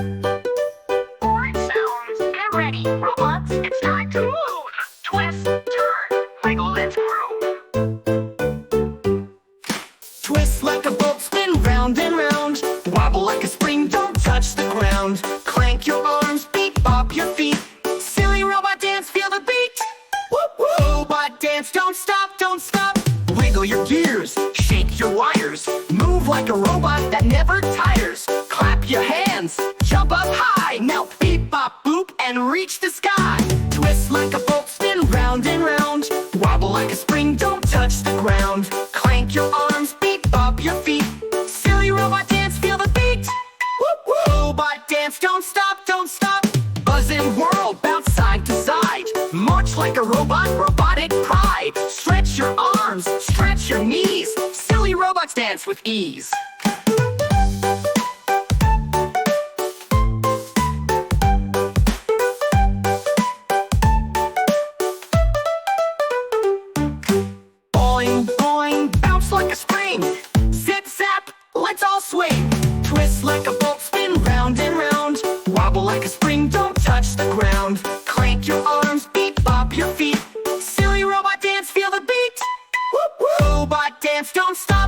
Alright, sounds, get ready, robots. It's time to move. Twist, turn, wiggle, and groove. Twist like a boat, spin round and round. Wobble like a spring, don't touch the ground. Clank your arms, beep-bop your feet. Silly robot dance, feel the beat. Robot dance, don't stop, don't stop. Wiggle your gears, shake your wires. Move like a robot that never tires. Clap your hands, jump up high. Now beep-bop-boop and reach the sky. Twist like a boat, spin round and round. Wobble like a spring, don't touch the ground. Clank your arms, beep-bop your feet. Silly robot dance, feel the beat. Robot dance, don't stop, don't stop. Buzz and whirl, bounce side to side. March like a robot, robotic pride. Stretch your arms, stretch your knees. Silly robots dance with ease. Boing, boing, bounce like a spring. Zip, zap, let's all swing. Twist like a boat, spin round and round. Wobble like a spring, don't touch the ground. Clank your arms, beep-bop your feet. Silly robot dance, feel the beat. Robot dance, don't stop.